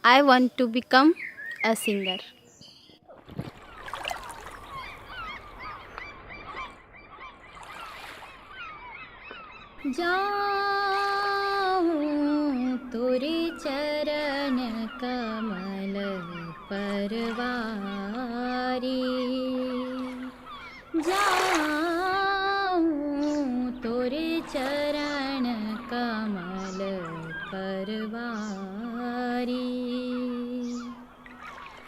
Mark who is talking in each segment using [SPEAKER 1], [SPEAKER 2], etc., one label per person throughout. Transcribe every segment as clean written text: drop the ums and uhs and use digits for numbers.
[SPEAKER 1] I want to become a singer. जाऊं तोरे चरण कमल परवारी, जाऊं तोरे चरण कमल परवारी।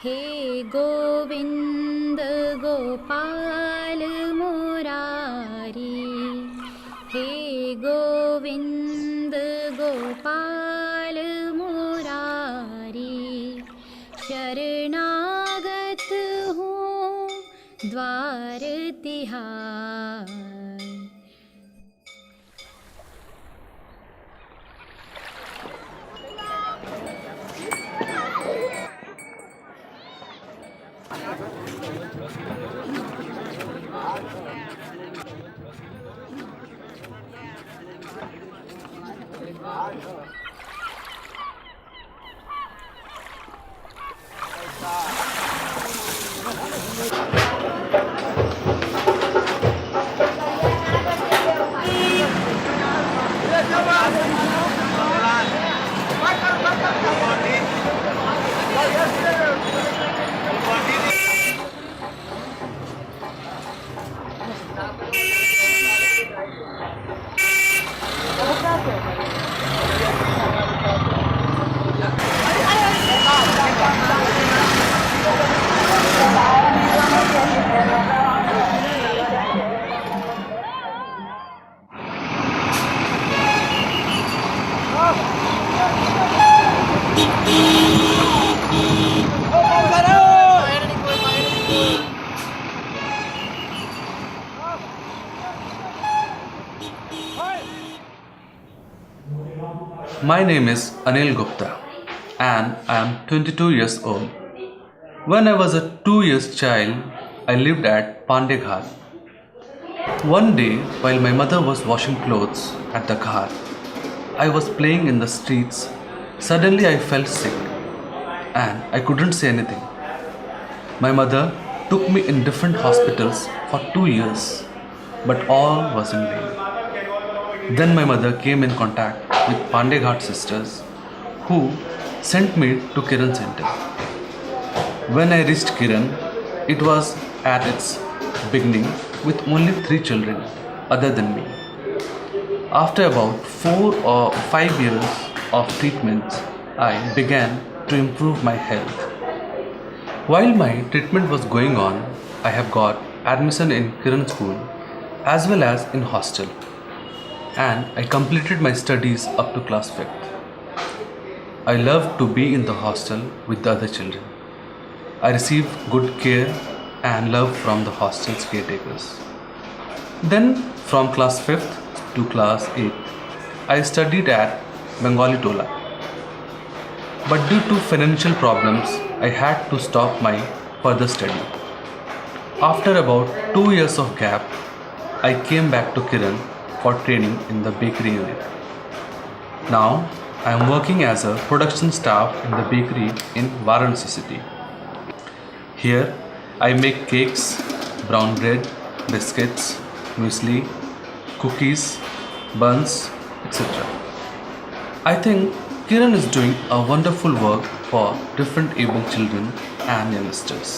[SPEAKER 1] हे गोविंद गोपाल मुरारी, हे गोविंद गोपाल मुरारी, शरणागत हूँ द्वार तिहार।
[SPEAKER 2] My name is Anil Gupta and I am 22 years old. When I was a 2 years child, I lived at Pandeghat. One day, while my mother was washing clothes at the ghat, I was playing in the streets. Suddenly, I felt sick and I couldn't say anything. My mother took me in different hospitals for 2 years, but all was in vain. Then my mother came in contact with Pandeghat sisters who sent me to Kiran Center. When I reached Kiran, it was at its beginning with only 3 children other than me. After about 4 or 5 years of treatments, I began to improve my health. While my treatment was going on, I have got admission in Kiran school as well as in hostel, and I completed my studies up to class 5th. I love to be in the hostel with the other children. I receive good care and love from the hostel's caretakers. Then, from class 5th to class 8th, I studied at Bengali Tola. But due to financial problems, I had to stop my further study. After about 2 years of gap, I came back to Kiran for training in the bakery unit. Now, I am working as a production staff in the bakery in Varanasi city. Here, I make cakes, brown bread, biscuits, muesli, cookies, buns, etc. I think Kiran is doing a wonderful work for different able children and youngsters.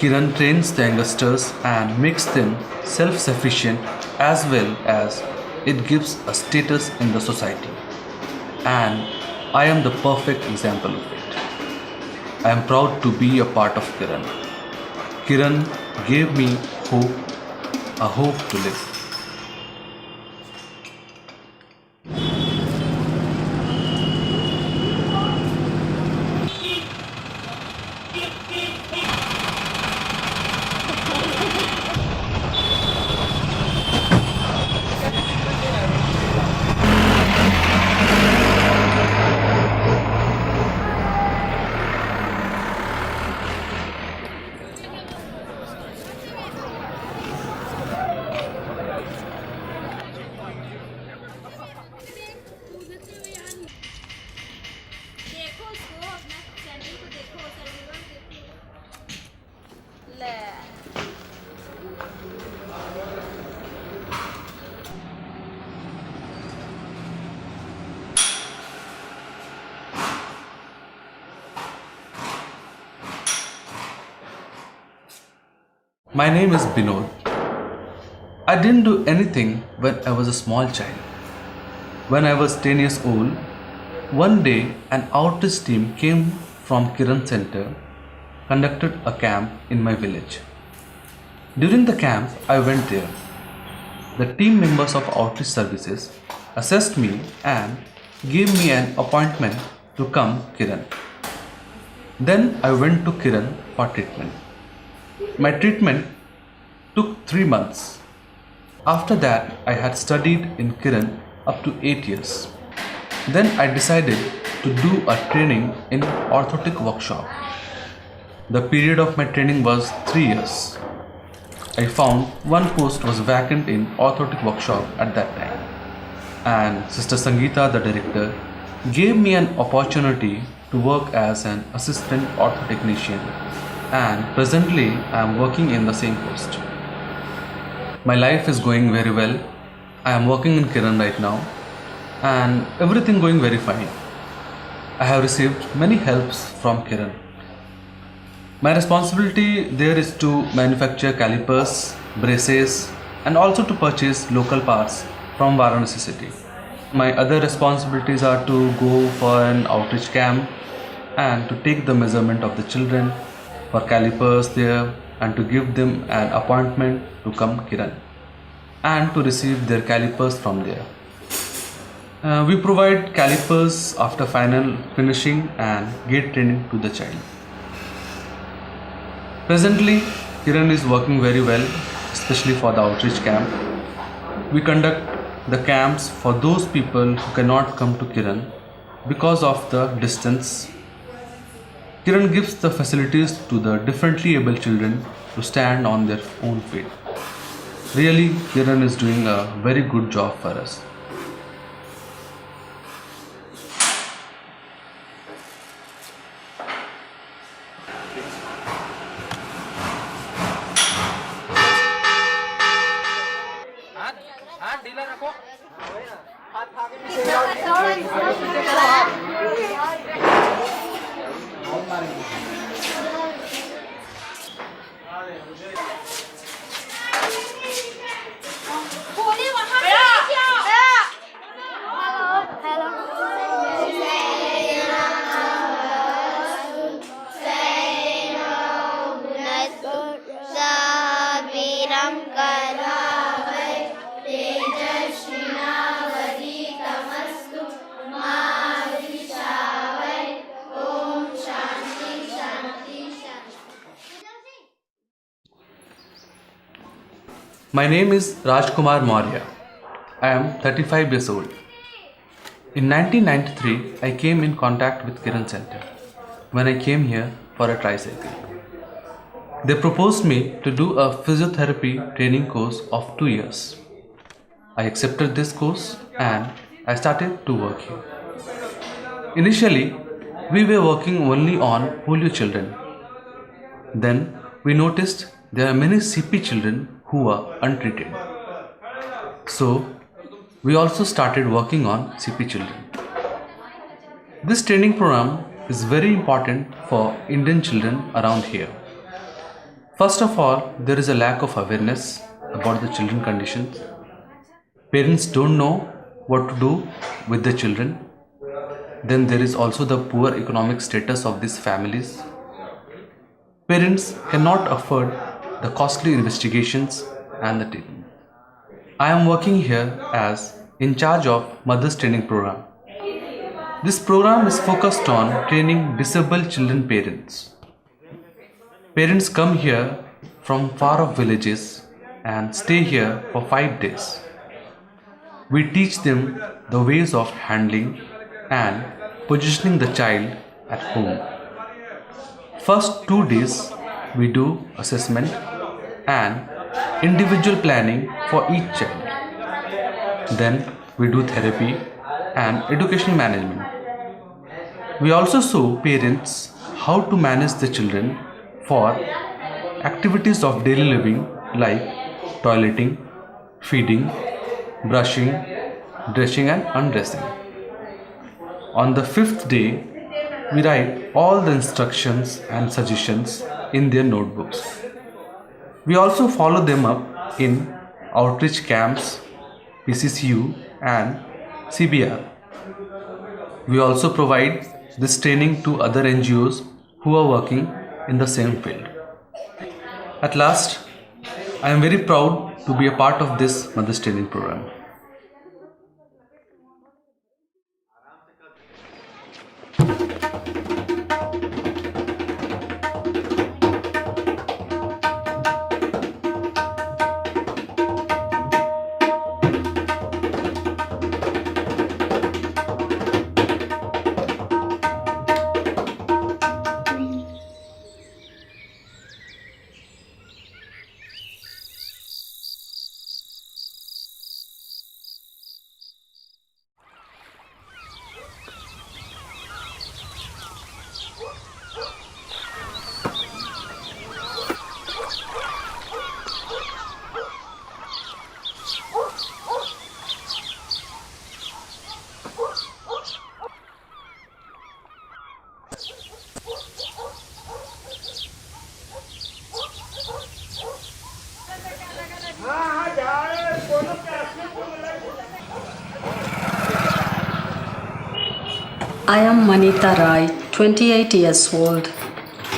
[SPEAKER 2] Kiran trains the youngsters and makes them self-sufficient as well as it gives a status in the society. And I am the perfect example of it. I am proud to be a part of Kiran. Kiran gave me hope, a hope to live. My name is Binod. I didn't do anything when I was a small child. When I was 10 years old, one day an outreach team came from Kiran Center, conducted a camp in my village. During the camp, I went there. The team members of outreach services assessed me and gave me an appointment to come Kiran. Then I went to Kiran for treatment. My treatment took 3 months. After that, I had studied in Kiran up to 8 years. Then I decided to do a training in orthotic workshop. The period of my training was 3 years. I found one post was vacant in orthotic workshop at that time. And Sister Sangeeta, the director, gave me an opportunity to work as an assistant orthotechnician, and presently I am working in the same post. My life is going very well. I am working in Kiran right now and everything going very fine. I have received many helps from Kiran. My responsibility there is to manufacture calipers, braces, and also to purchase local parts from Varanasi city. My other responsibilities are to go for an outreach camp and to take the measurement of the children for calipers there and to give them an appointment to come Kiran and to receive their calipers from there. We provide calipers after final finishing and gait training to the child. Presently, Kiran is working very well, especially for the outreach camp. We conduct the camps for those people who cannot come to Kiran because of the distance. Kiran gives the facilities to the differently able children to stand on their own feet. Really, Kiran is doing a very good job for us. My name is Rajkumar Maurya. I am 35 years old. In 1993, I came in contact with Kiran Center when I came here for a tricycle. They proposed me to do a physiotherapy training course of 2 years. I accepted this course and I started to work here. Initially, we were working only on polio children. Then we noticed there are many CP children who are untreated. So, we also started working on CP children. This training program is very important for Indian children around here. First of all, there is a lack of awareness about the children conditions. Parents don't know what to do with the children. Then there is also the poor economic status of these families. Parents cannot afford the costly investigations and the treatment. I am working here as in charge of Mother's Training Program. This program is focused on training disabled children parents. Parents come here from far off villages and stay here for 5 days. We teach them the ways of handling and positioning the child at home. First 2 days we do assessment and individual planning for each child. Then we do therapy and educational management. We also show parents how to manage the children for activities of daily living like toileting, feeding, brushing, dressing and undressing. On the 5th day, we write all the instructions and suggestions in their notebooks. We also follow them up in outreach camps, PCCU and CBR. We also provide this training to other NGOs who are working in the same field. At last, I am very proud to be a part of this Mother's Training Program.
[SPEAKER 3] I am Manita Rai, 28 years old.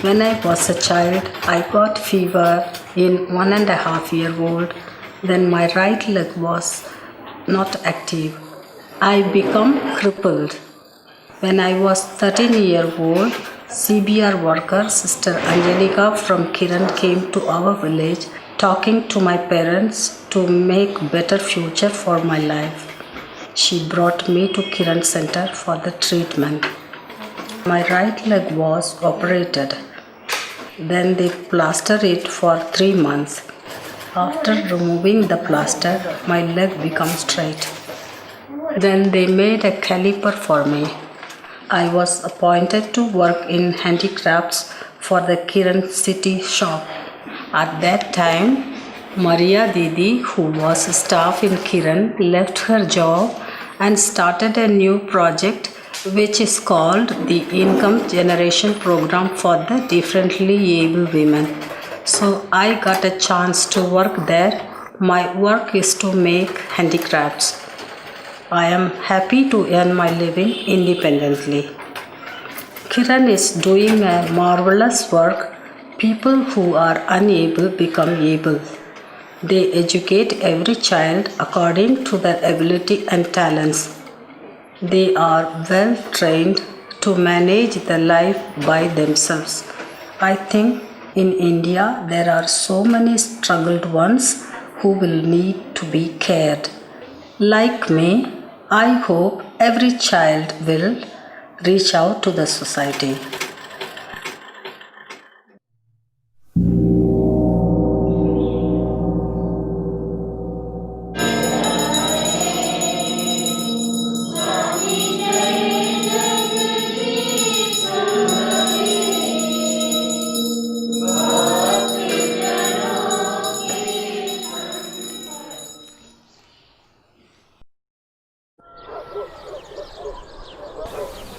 [SPEAKER 3] When I was a child, I got fever in 1.5-year-old. Then my right leg was not active. I became crippled. When I was 13-year-old, CBR worker Sister Angelica from Kiran came to our village talking to my parents to make better future for my life. She brought me to Kiran Center for the treatment. My right leg was operated. Then they plastered it for 3 months. After removing the plaster, my leg became straight. Then they made a caliper for me. I was appointed to work in handicrafts for the Kiran City shop. At that time, Maria Didi, who was staff in Kiran, left her job and started a new project which is called the Income Generation Program for the Differently Able Women. So I got a chance to work there. My work is to make handicrafts. I am happy to earn my living independently. Kiran is doing a marvelous work. People who are unable become able. They educate every child according to their ability and talents. They are well trained to manage their life by themselves. I think in India there are so many struggled ones who will need to be cared. Like me, I hope every child will reach out to the society.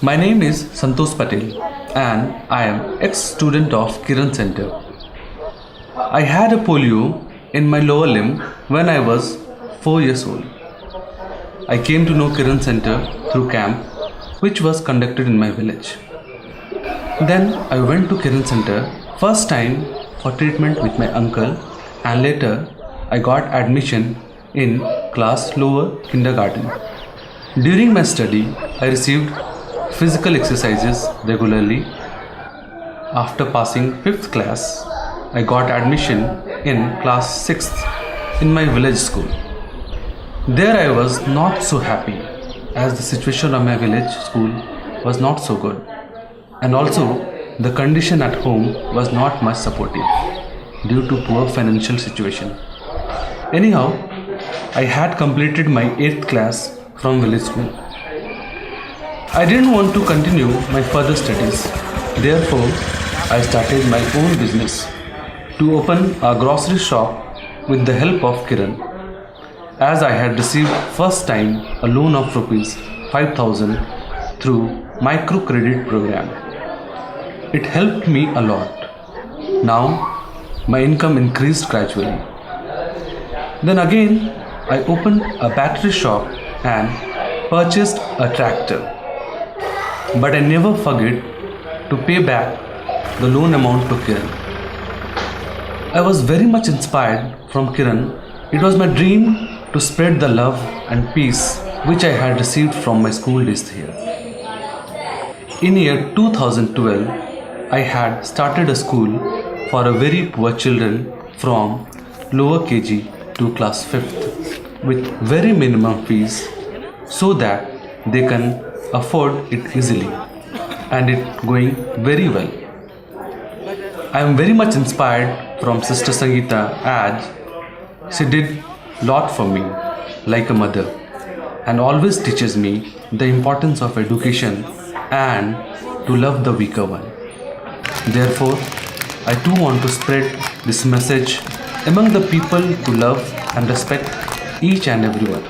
[SPEAKER 2] My name is Santosh Patel and I am ex-student of Kiran Center. I had a polio in my lower limb when I was 4 years old. I came to know Kiran Center through camp which was conducted in my village. Then I went to Kiran Center first time for treatment with my uncle and later I got admission in class lower kindergarten. During my study, I received physical exercises regularly. After passing 5th class, I got admission in class 6th in my village school. There I was not so happy as the situation of my village school was not so good and also the condition at home was not much supportive due to poor financial situation. Anyhow, I had completed my 8th class from village school. I didn't want to continue my further studies. Therefore, I started my own business to open a grocery shop with the help of Kiran. As I had received first time a loan of rupees 5,000 through microcredit program. It helped me a lot. Now my income increased gradually. Then again, I opened a battery shop and purchased a tractor. But I never forget to pay back the loan amount to Kiran. I was very much inspired from Kiran. It was my dream to spread the love and peace which I had received from my school days here. In year 2012, I had started a school for a very poor children from lower KG to class 5th with very minimum fees so that they can afford it easily and it going very well. I am very much inspired from Sister Sangeeta as she did lot for me like a mother and always teaches me the importance of education and to love the weaker one. Therefore, I too want to spread this message among the people to love and respect each and everyone.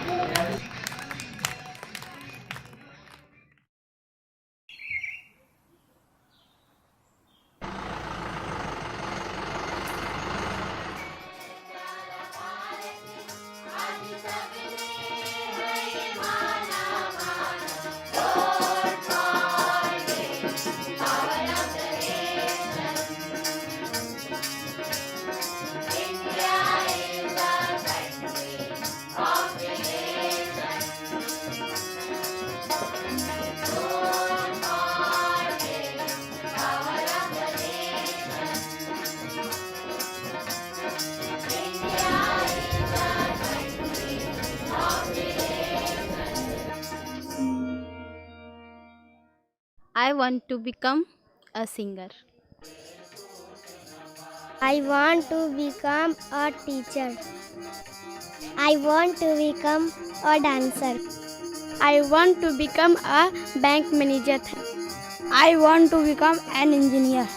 [SPEAKER 1] I want to become a singer.
[SPEAKER 4] I want to become a teacher. I want to become a dancer. I want to become a bank manager. I want to become an engineer.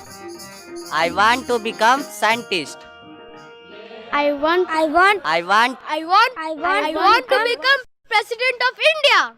[SPEAKER 5] I want to become scientist.
[SPEAKER 4] I want to become president of India.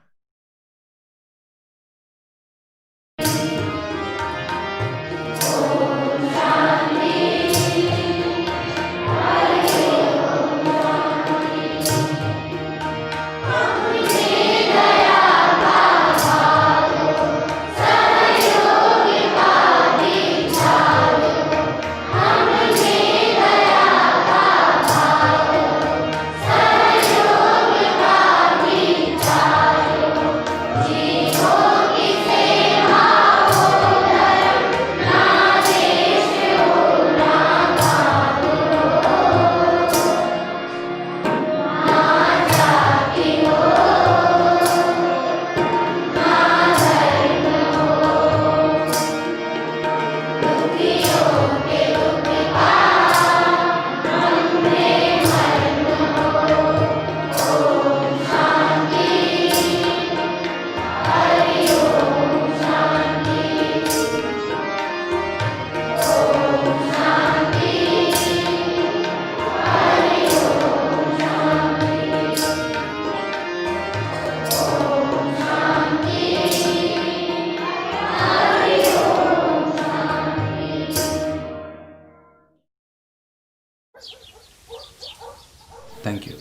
[SPEAKER 2] Thank you.